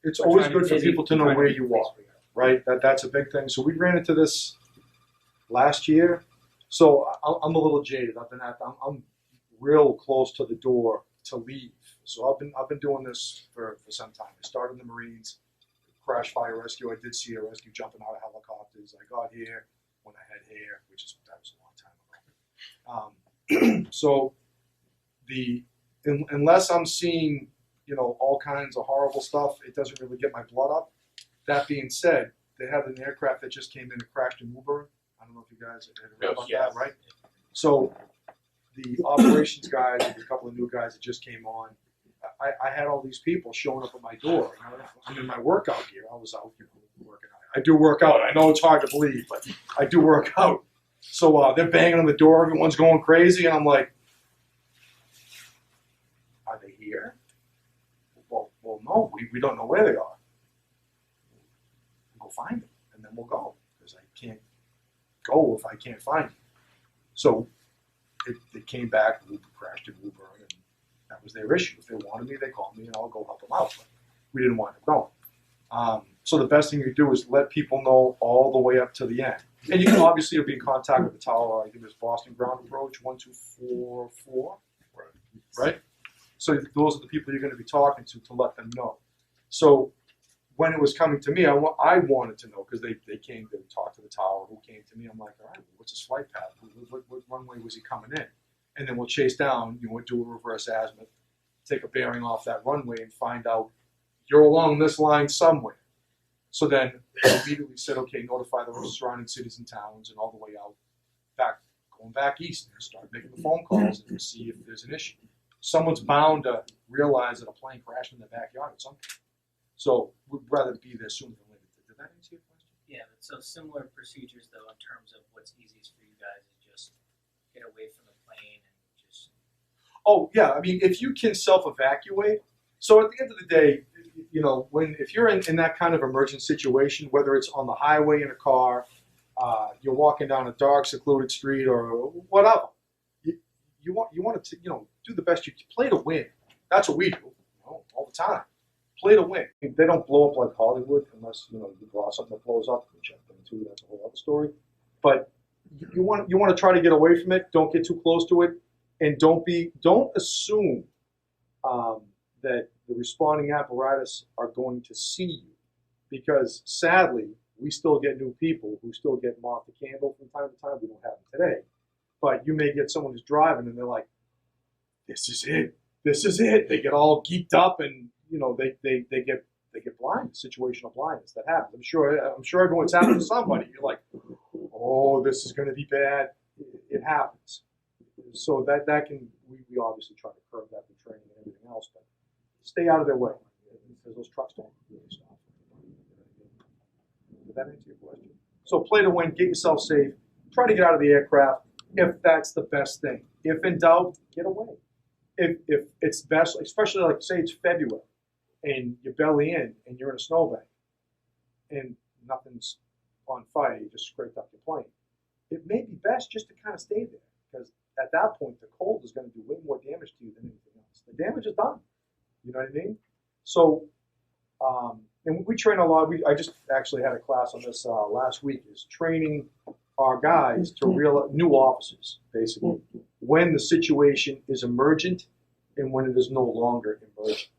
it's we're always trying to good for busy- people to know trying where be you place are, where you are. right? That's a big thing. So we ran into this last year. So I'm a little jaded. I'm real close to the door to leave. So I've been doing this for some time. I started in the Marines, crash fire rescue. I did see a rescue jumping out of helicopters. I got here when I had hair, that was a long time ago. So unless I'm seeing all kinds of horrible stuff, it doesn't really get my blood up. That being said, they had an aircraft that just came in and crashed in Woburn. I don't know if you guys have heard about that, right? So the operations guys, a couple of new guys that just came on, I had all these people showing up at my door. I'm in my workout gear. I was out working out. I do work out. I know it's hard to believe, but I do work out. So they're banging on the door. Everyone's going crazy, and I'm like, "Are they here?" Well, no, we don't know where they are. We'll go find them, and then we'll go, because I can't go if I can't find them. So they came back, crashed in Woburn, and that was their issue. If they wanted me, they called me, and I'll go help them out. But we didn't want them going. So the best thing you do is let people know all the way up to the end. And you can obviously be in contact with the tower. I think it's Boston Ground Approach 1244, right? So those are the people you're going to be talking to let them know. So when it was coming to me, I wanted to know, because they came to talk to the tower. Who came to me? I'm like, all right, well, what's his flight path? What runway was he coming in? And then we'll chase down. We'll do a reverse azimuth, take a bearing off that runway, and find out you're along this line somewhere. So then I immediately said, okay, notify the surrounding cities and towns and all the way out, going back east, and start making the phone calls and see if there's an issue. Someone's bound to realize that a plane crashed in their backyard at some point. So we'd rather be there sooner than later. Did that answer your question? Yeah, but so similar procedures though in terms of what's easiest for you guys is just get away from the plane and just. Oh yeah, I mean if you can self-evacuate. So at the end of the day, if you're in that kind of emergent situation, whether it's on the highway in a car, you're walking down a dark, secluded street, or whatever, you want to do the best you can. Play to win. That's what we do all the time. play to win. They don't blow up like Hollywood unless you draw something that blows up, which I've been to. That's a whole other story. But you want to try to get away from it. Don't get too close to it, and don't assume that the responding apparatus are going to see you, because sadly we still get new people who still get moth the candle from time to time. We don't have them today, but you may get someone who's driving and they're like, "This is it. This is it." They get all geeked up, and they get blind, situational blindness. That happens. I'm sure everyone's happened to somebody. You're like, "Oh, this is going to be bad." It happens. So that can we obviously try to curb that through training and everything else, but stay out of their way because those trucks don't really stop. Did that answer your question? So play to win, get yourself safe, try to get out of the aircraft if that's the best thing. If in doubt, get away. If it's best, especially like say it's February and you're belly in and you're in a snowbank and nothing's on fire, you just scraped up your plane. It may be best just to kind of stay there, because at that point the cold is going to do way more damage to you than anything else. The damage is done. You know what I mean? So, and we train a lot. I just actually had a class on this last week, is training our guys to new officers, basically, when the situation is emergent and when it is no longer emergent.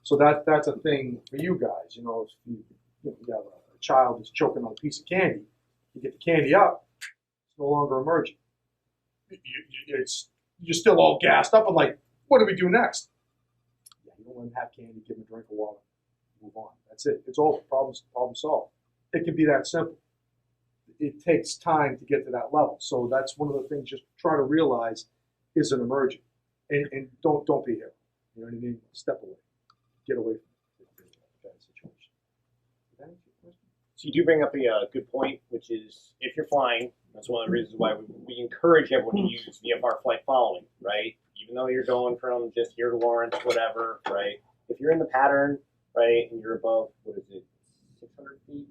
So that's a thing for you guys. If you have a child that's choking on a piece of candy, you get the candy up, it's no longer emergent. You're still all gassed up and like, what do we do next? Yeah, you don't let them have candy, give them a drink of water, move on. That's it. It's over. Problem solved. It can be that simple. It takes time to get to that level. So that's one of the things just try to realize is an emergent. And don't be a hero. You know what I mean? Step away. Get away from that situation. Did that answer your question? So you do bring up a good point, which is if you're flying, that's one of the reasons why we encourage everyone to use VFR flight following, right? Even though you're going from just here to Lawrence, whatever, right? If you're in the pattern, right, and you're above, 600 feet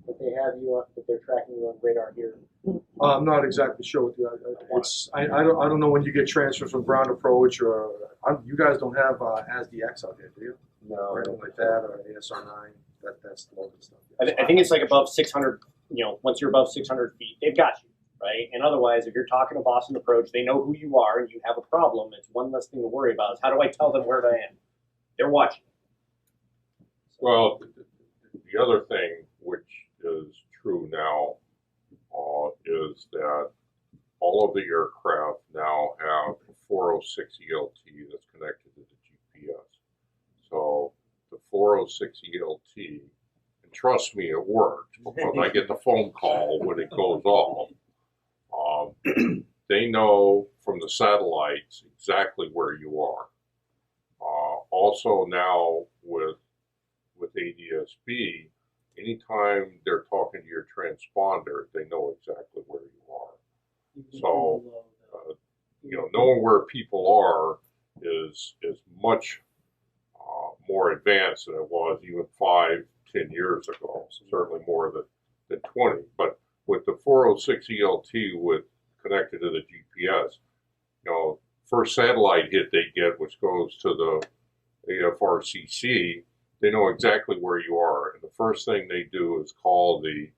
that they have you up, that they're tracking you on radar here? I'm not exactly sure what I don't know when you get transfers from ground approach or you guys don't have ASDX out there, do you? No. Or anything like that, or ASR9. That's the local stuff. I think it's like above 600. Once you're above 600 feet, they've got you, right? And otherwise, if you're talking to Boston Approach, they know who you are, and you have a problem. It's one less thing to worry about. Is how do I tell them where I am? They're watching. Well, the other thing which is true now is that all of the aircraft now have a 406 ELT that's connected to the GPS. So the 406 ELT, and trust me, it works because I get the phone call when it goes off. They know from the satellites exactly where you are. Also now with ADSB, anytime they're talking to your transponder, they know exactly where you are. So, knowing where people are is much more advanced than it was even 5-10 years ago. Certainly more than 20. But with the 406 ELT connected to the GPS, first satellite hit they get, which goes to the AFRCC, they know exactly where you are, and the first thing they do is call the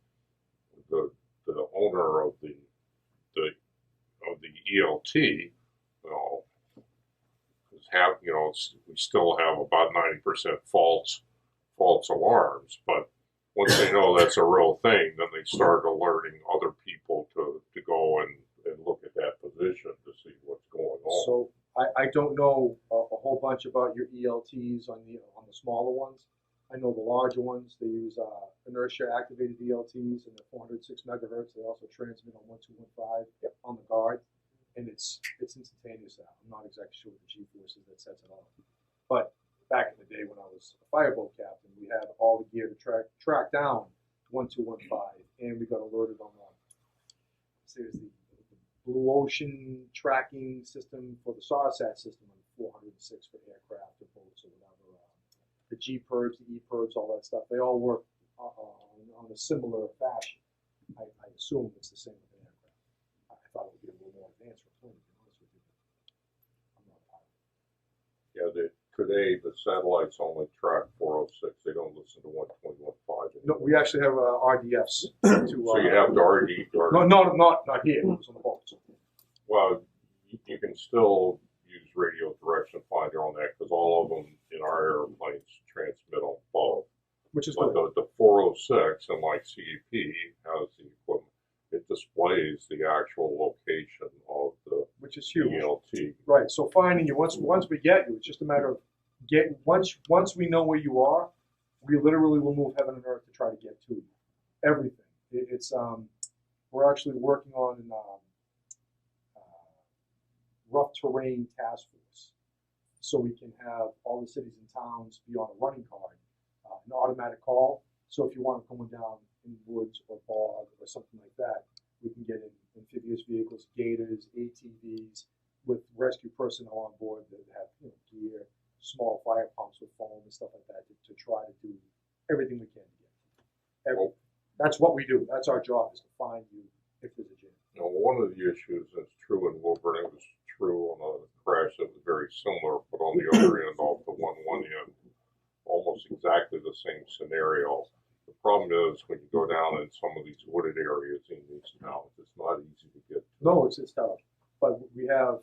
owner of the ELT. We still have about 90% false alarms, but once they know that's a real thing, then they start alerting other people to go and look at that position to see what's going on. So I don't know a whole bunch about your ELTs on the smaller ones. I know the larger ones. They use inertia activated ELTs, and they're 406 megahertz. They also transmit on 1215 on the guard, and it's instantaneous now. I'm not exactly sure what the G-force is that sets it off. But back in the day when I was a fireboat captain, we had all the gear to track down 1215, and we got alerted on the Blue Ocean tracking system for the SARSAT system on 406 for aircraft or boats or whatever. The G-PERBs, the E-PERBs, all that stuff, they all work on a similar fashion. I assume it's the same with aircraft. I thought it would be a little more advanced for planes, to be honest with you. I'm not a pilot. Yeah, today, the satellites only track 406. They don't listen to 121.5. No, we actually have RDFs to. So you have to RD. No, not here. It's on the boats. Well, you can still use radio direction finder on that because all of them in our airplanes transmit on both. Which is But good. the 406 and like CEP has the equipment. It displays the actual location of the Which is huge. ELT. Right. So finding you once we get you, it's just a matter of once we know where you are, we literally will move heaven and earth to try to get to you. Everything. It's we're actually working on an rough terrain task force, so we can have all the cities and towns be on a running card, an automatic call. So if you want to come down in woods or bog or something like that, we can get in amphibious vehicles, gators, ATVs, with rescue personnel on board that have gear, small fire pumps with foam and stuff like that to try to do everything we can to get. That's what we do. That's our job, is to find you if there's a jam. Now, one of the issues that's true in Woburn, it was true on a crash that was very similar, but on the other end, off the 1-1 end, almost exactly the same scenario. The problem is when you go down in some of these wooded areas in these towns, it's not easy to get to. No, it's tough. But we have,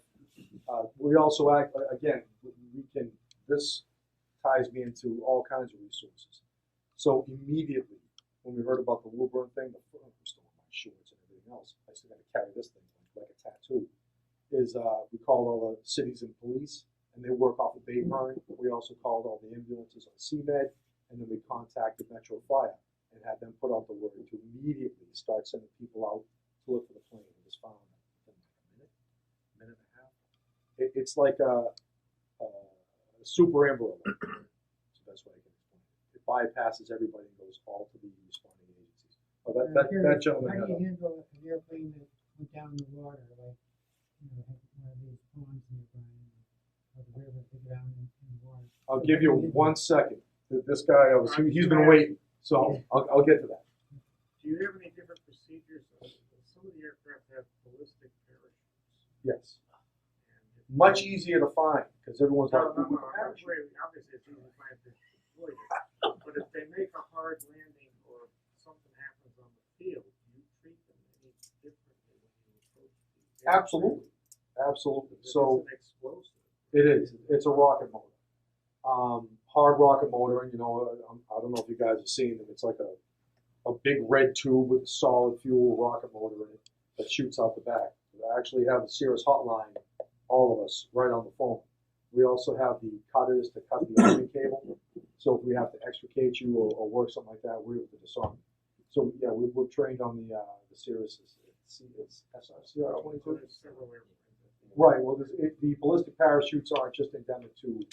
we also act, again, we can, this ties me into all kinds of resources. So immediately, when we heard about the Woburn thing, I'm still in my shorts and everything else, I still got to carry this thing like a tattoo, is we called all the cities and police, and they work off of Bayburn. We also called all the ambulances on CMed, and then we contacted Metro Fire and had them put out the word to immediately start sending people out to look for the plane. It was found in a minute and a half. It's like a super Amber Alert. That's the best way I can explain it. It bypasses everybody and goes all to the responding agencies. Oh, that gentleman How had do you handle an airplane that went down in the water, like, have one of these ponds nearby, or the river to get down in the water? I'll give you 1 second. This guy, he's been waiting, so I'll get to that. Do you have any different procedures? Some of the aircraft have ballistic parachutes. Yes. Much easier to find because everyone's like, Obviously, it's easy to find to deploy it. But if they make a hard landing or something happens on the field, do you treat them any differently when you approach the airplane? Absolutely. Because So it's an explosive. it is. It's a rocket motor. Hard rocket motor, and I don't know if you guys have seen them. It's like a big red tube with a solid fuel rocket motor in it that shoots out the back. We actually have the Cirrus hotline, all of us, right on the phone. We also have the cutters to cut the arming cable. So if we have to extricate you or work something like that, we're able to disarm you. So yeah, we're trained on the Cirrus. It's SR-CR-22. There's several airplanes. Right. Well, the ballistic parachutes aren't just endemic to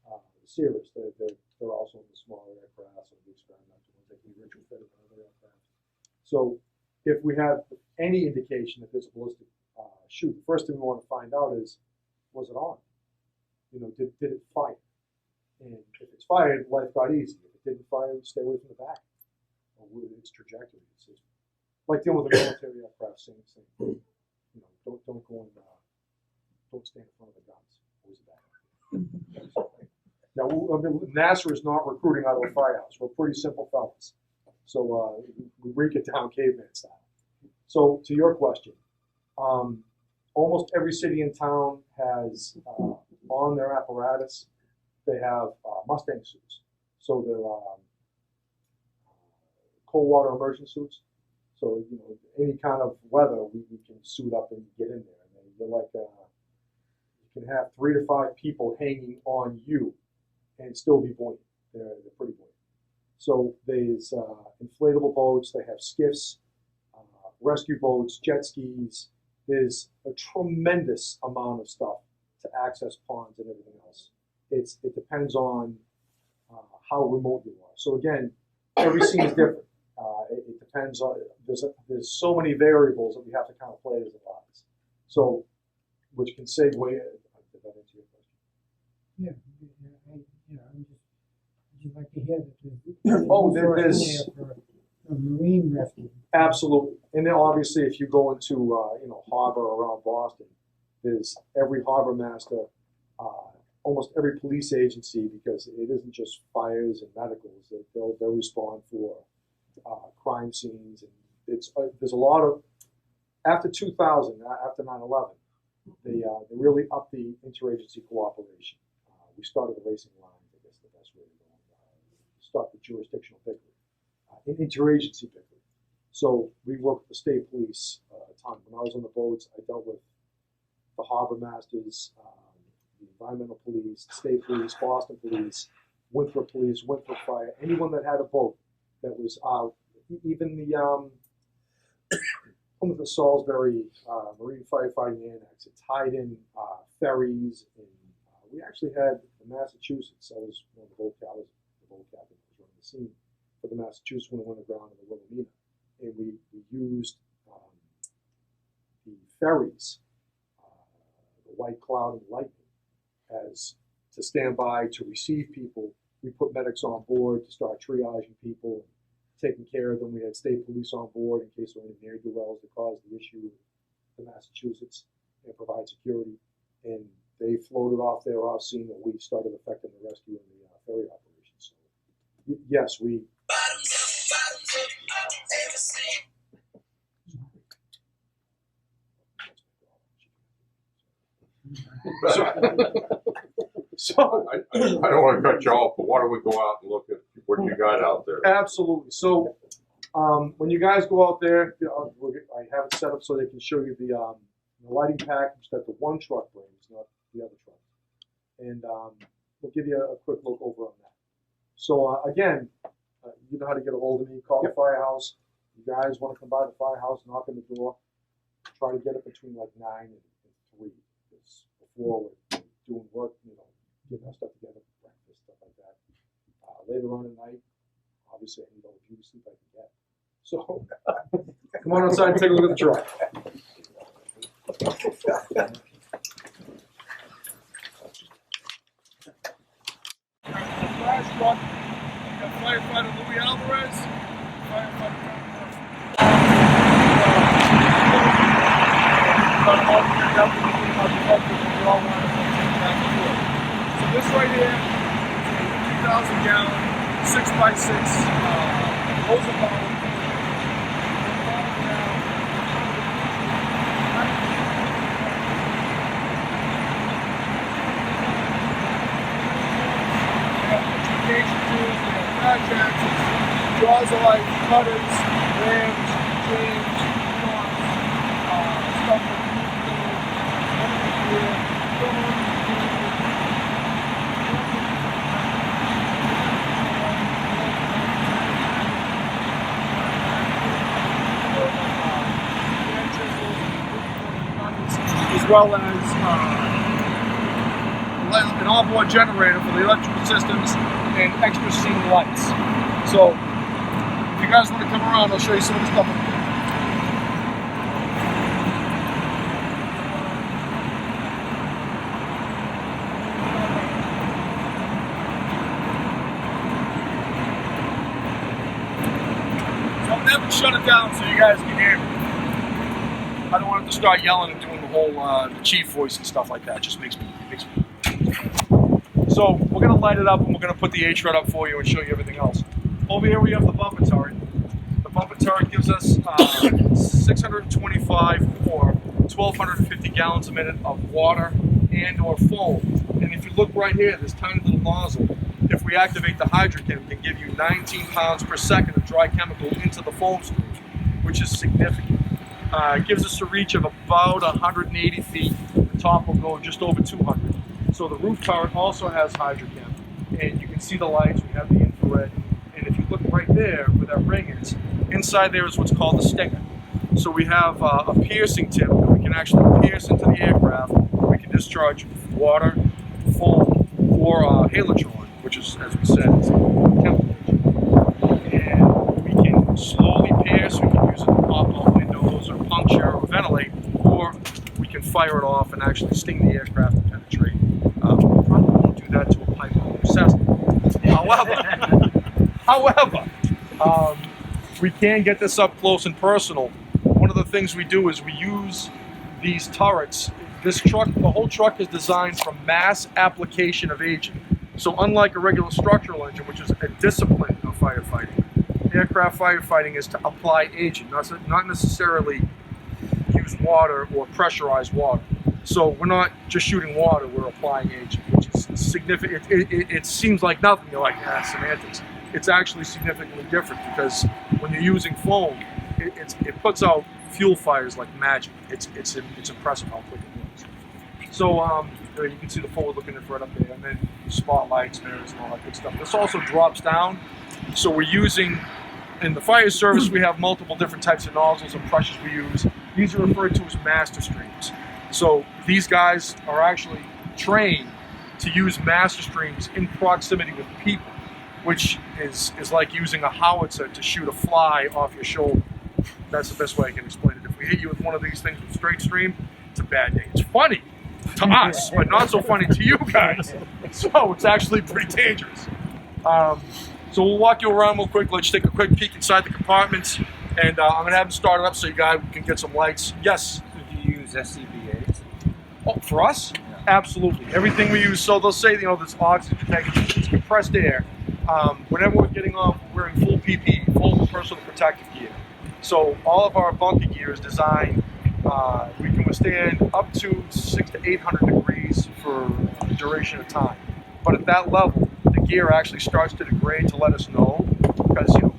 the Cirrus. They're also in the smaller aircraft or the experimental ones that can be retrofitted on other aircraft. So if we have any indication that there's a ballistic shoot, the first thing we want to find out is, was it on? Did it fire? And if it's fired, life got easy. If it didn't fire, stay away from the back. Or its trajectory. It's like dealing with a military aircraft, same thing. Don't go in. Don't stand in front of the guns. Always a bad idea. Now, NASA is not recruiting out of the firehouse. We're pretty simple fellas. So we break it down caveman style. So to your question, almost every city and town has on their apparatus, they have Mustang suits. So they're cold water immersion suits. So any kind of weather, we can suit up and get in there. And they're like you can have 3 to 5 people hanging on you and still be buoyant. They're pretty buoyant. So there's inflatable boats. They have skiffs, rescue boats, jet skis. There's a tremendous amount of stuff to access ponds and everything else. It depends on how remote you are. So again, every scene is different. It depends on, there's so many variables that we have to kind of play as a lives. So, which can segue, did that answer your question? Yeah, I'd just like to hear that there's Oh, there's for marine rescue. Absolutely. And then obviously if you go into, harbor around Boston, there's every harbor master almost every police agency, because it isn't just fires and medicals, they'll respond for crime scenes, and there's a lot of, after 2000, after 9/11, they really upped the interagency cooperation. We started erasing lines, I guess the best way to go. Stop the jurisdictional bickering, interagency bickering. So we worked with the state police a ton. When I was on the boats, I dealt with the harbor masters, the environmental police, state police, Boston police, Winthrop police, Winthrop fire, anyone that had a boat that was out, even the Plymouth Salisbury Marine Firefighting Annex. It tied in ferries, and we actually had the Massachusetts. I was one of the boat captains that was running the scene for the Massachusetts when it went aground in the Wilhelmina, and we used the ferries, the White Cloud and Lightning, as to stand by to receive people. We put medics on board to start triaging people, taking care of them. We had state police on board in case there were any ne'er-do-wells that caused the issue with the Massachusetts and provide security. And they floated off there off scene, and we started effecting the rescue and the ferry operation. So, yes, we. So I don't want to cut you off, but why don't we go out and look at what you got out there? Absolutely. So when you guys go out there, I have it set up so they can show you the lighting package that the one truck brings, not the other truck. And we'll give you a quick look over on that. So again, you know how to get a hold of me. Call the firehouse. You guys want to come by the firehouse, knock on the door. Try to get it between like 9 and 3. Because before we're doing work, getting our stuff together, breakfast, stuff like that. Later on at night, obviously I need all the beauty sleep I can get. So come on outside and take a look at the truck. Flash truck. We got firefighter Louis Alvarez, firefighter So this right here is a 2,000-gallon 6x6 hose bottle. Jaws are like cutters, rams, chains, stuff as well as an onboard generator for the electrical systems and extra scene lights. So if you guys want to come around, I'll show you some of the stuff. So I'm never shut it down so you guys can hear me. I don't want it to start yelling and doing the whole the chief voice and stuff like that. It just makes me. So we're gonna light it up and we're gonna put the H-Rod up for you and show you everything else. Over here we have the bumper turret. The bumper turret gives us 625 or 1,250 gallons a minute of water and or foam. And if you look right here, this tiny little nozzle, if we activate the hydrochem, it can give you 19 pounds per second of dry chemical into the foam screw, which is significant. It gives us a reach of about 180 feet. The top will go just over 200. So the roof turret also has hydrochem, and you can see the lights. We have the infrared, and if you look right there where that ring is, inside there is what's called the stinger. So we have a piercing tip that we can actually pierce into the aircraft. We can discharge water, foam, or halotron, which is, as we said, is a chemical agent. And we can slowly pierce. We can use it to pop off windows or puncture or ventilate, or we can fire it off and actually sting the aircraft and penetrate. Probably won't do that to a Piper or Cessna. However, we can get this up close and personal. One of the things we do is we use these turrets. this truck, the whole truck is designed for mass application of agent. So unlike a regular structural engine, which is a discipline of firefighting, aircraft firefighting is to apply agent, not necessarily use water or pressurized water. So we're not just shooting water, we're applying agent, which is significant. It seems like nothing, you're like, semantics. It's actually significantly different because when you're using foam, it puts out fuel fires like magic. It's impressive how quick it works. So you can see the forward-looking infrared up there, and then spotlights, mirrors, and all that good stuff. This also drops down, so we're using, in the fire service, we have multiple different types of nozzles and pressures we use. These are referred to as master streams. So these guys are actually trained to use master streams in proximity with people, which is like using a howitzer to shoot a fly off your shoulder. That's the best way I can explain it. If we hit you with one of these things with straight stream, it's a bad day. It's funny to us, but not so funny to you guys. So it's actually pretty dangerous. So we'll walk you around real quick. Let's take a quick peek inside the compartments, and I'm gonna have them start it up so you guys can get some lights. Yes. Did you use SCBAs? Oh, for us? Yeah. Absolutely. Everything we use. So they'll say, this oxygen tank, it's compressed air. Whenever we're getting off, we're in full PPE, full personal protective gear. So all of our bunker gear is designed. We can withstand up to 600 to 800 degrees for the duration of time. But at that level, the gear actually starts to degrade to let us know, because kind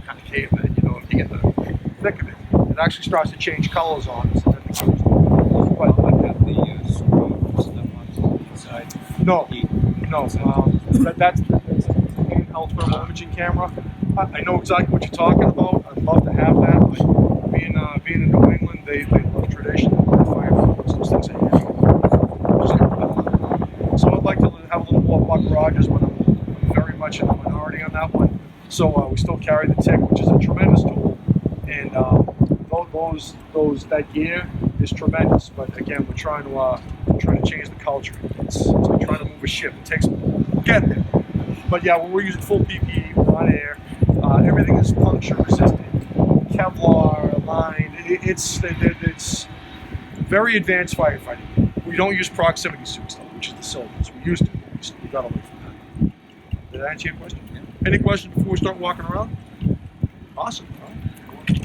of caveman, if you get the thick of it, it actually starts to change colors on us. And then it goes. But have they used stuff on the inside? No. That's handheld thermal imaging camera. I know exactly what you're talking about. I'd love to have that. But being in New England, they love tradition. They love fireworks. Those things are so I'd like to have a little more Buck Rogers, but I'm very much in the minority on that one. So we still carry the TIC, which is a tremendous tool, and that gear is tremendous. But again, we're trying to change the culture. It's like trying to move a ship. It takes get there. But yeah, we're using full PPE, we're on air. Everything is puncture resistant, Kevlar, lined. It's very advanced firefighting. We don't use proximity suits though, which is the cylinders. We used to. We got away from that. Did that answer your question? Yeah. Any questions before we start walking around? Awesome. You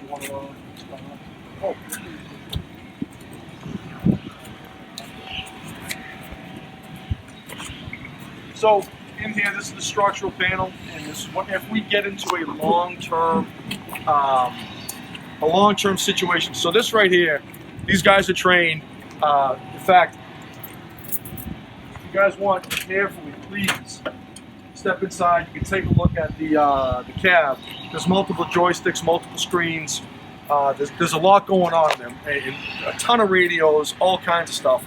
want to, oh. So in here, this is the structural panel, and this is what if we get into a long-term situation. So this right here, these guys are trained. In fact, if you guys want carefully, please step inside. You can take a look at the cab. There's multiple joysticks, multiple screens. There's a lot going on in them, and a ton of radios, all kinds of stuff.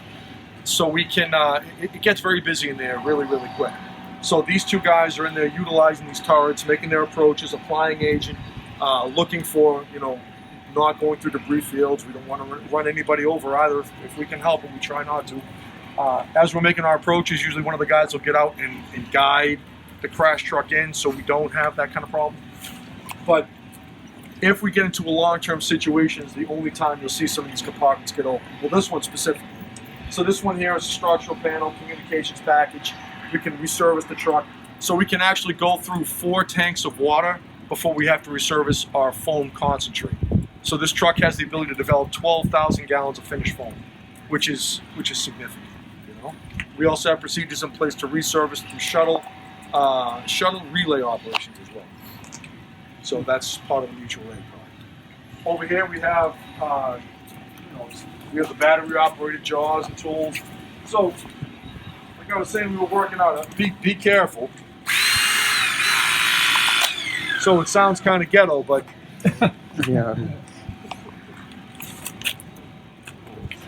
So we can, it gets very busy in there really, really quick. So these two guys are in there utilizing these turrets, making their approaches, applying agent, looking for, not going through debris fields. We don't want to run anybody over either. If we can help it, we try not to. As we're making our approaches, usually one of the guys will get out and guide the crash truck in so we don't have that kind of problem. But if we get into a long-term situation, it's the only time you'll see some of these compartments get open. Well, this one specifically. So this one here is a structural panel, communications package. We can reservice the truck. So we can actually go through 4 tanks of water before we have to reservice our foam concentrate. So this truck has the ability to develop 12,000 gallons of finished foam, which is significant. We also have procedures in place to reservice through shuttle relay operations as well. So that's part of the mutual aid product. Over here we have the battery operated jaws and tools. So like I was saying, we were working out. Be careful. So it sounds kind of ghetto, but yeah.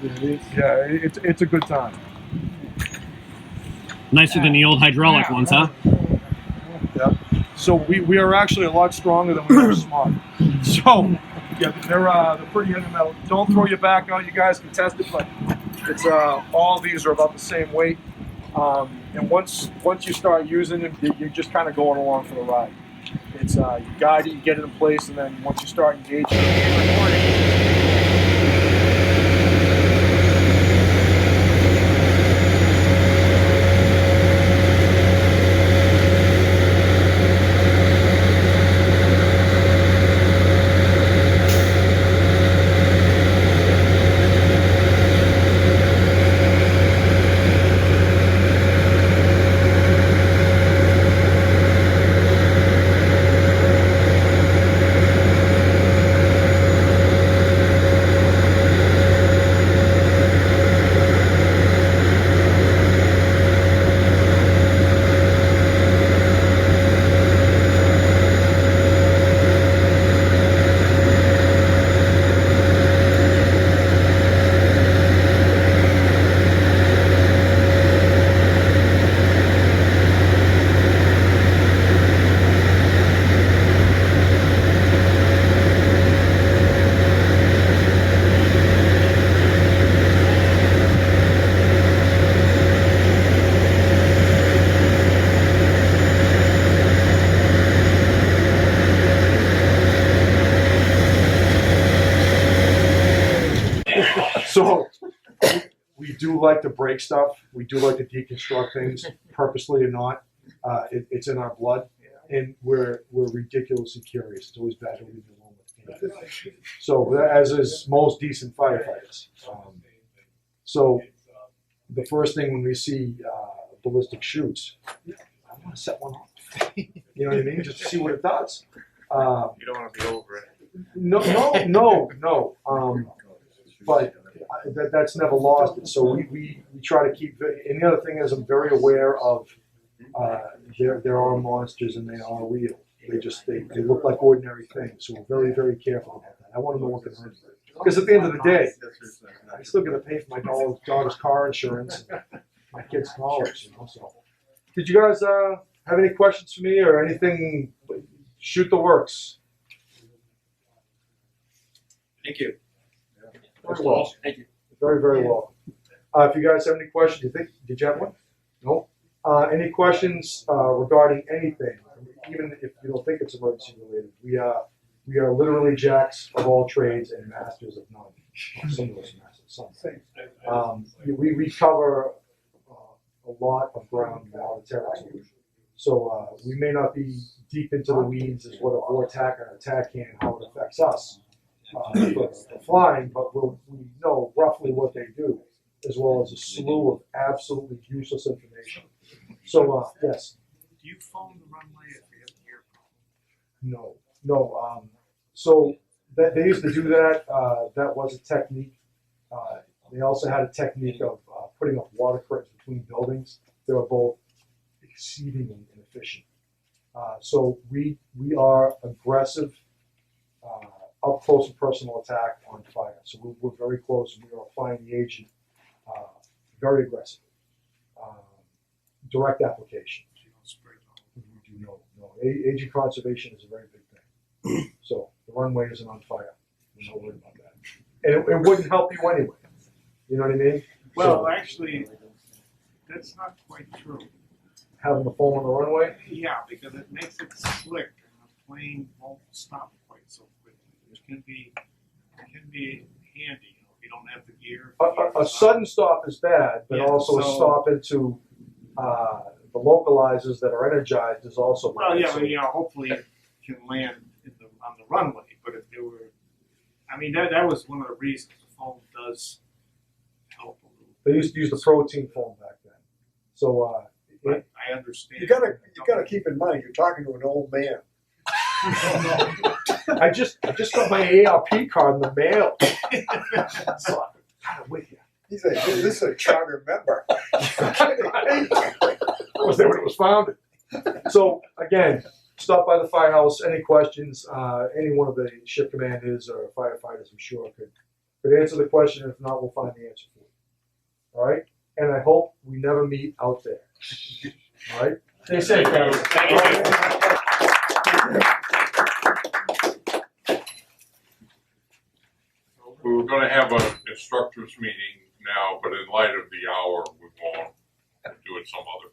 Yeah, it's a good time. Nicer than the old hydraulic ones, huh? Yeah. So we are actually a lot stronger than we are smart. So yeah, they're pretty heavy metal. Don't throw your back out. You guys can test it, but it's all these are about the same weight. And once you start using them, you're just kind of going along for the ride. It's you guide it, you get it in place, and then once you start engaging. do like to break stuff. We do like to deconstruct things, purposely or not. It's in our blood, and we're ridiculously curious. It's always bad to leave you alone with anything. So as is most decent firefighters. So the first thing when we see ballistic shoots, I want to set one off. You know what I mean? Just to see what it does. You don't want to be over it. No. But that's never lost it. So we try to keep. And the other thing is, I'm very aware of there are monsters and they are real. They look like ordinary things. So we're very, very careful about that. I want to know what can hurt you. Because at the end of the day, I still got to pay for my daughter's car insurance, and my kids' college. So, did you guys have any questions for me or anything? Shoot the works. Thank you. Very well. Thank you. Very, very well. If you guys have any questions, did you have one? No. Any questions regarding anything, even if you don't think it's emergency related? We are literally jacks of all trades and masters of none. Some of us masters, some. We cover a lot of ground in our territory. So we may not be deep into the weeds as what a VORTAC and a TAC can, how it affects us for flying, but we know roughly what they do, as well as a slew of absolutely useless information. So, yes. Do you phone the runway if you have an ear problem? No. So that they used to do that. That was a technique. They also had a technique of putting up water curtains between buildings. They were both exceedingly inefficient. So we are aggressive, up close and personal attack on fire. So we're very close, and we are applying the agent very aggressively. Direct application. No. Agent conservation is a very big thing. So the runway isn't on fire. We're not worried about that. And it wouldn't help you anyway. You know what I mean? Well, So, actually, that's not quite true. having the foam on the runway? Yeah, because it makes it slick and the plane won't stop quite so quickly, which can be handy, if you don't have the gear. A sudden stop is bad, but Yeah, also a so- stop into the localizers that are energized is also bad. Well, yeah, So- but hopefully it can land on the runway. But if there were, that was one of the reasons the foam does help a little. They used to use the protein foam back then. So But I understand. You gotta keep in mind, you're talking to an old man. I just got my ARP card in the mail. So I'm kind of with you. This is a charter member. I was there when it was founded. So again, stop by the firehouse. Any questions? Any one of the ship commanders or firefighters, I'm sure, could answer the question. If not, we'll find the answer for you. All right. And I hope we never meet out there. All right. Stay safe, guys. Thank you. We were gonna have an instructors meeting now, but in light of the hour, we won't do it some other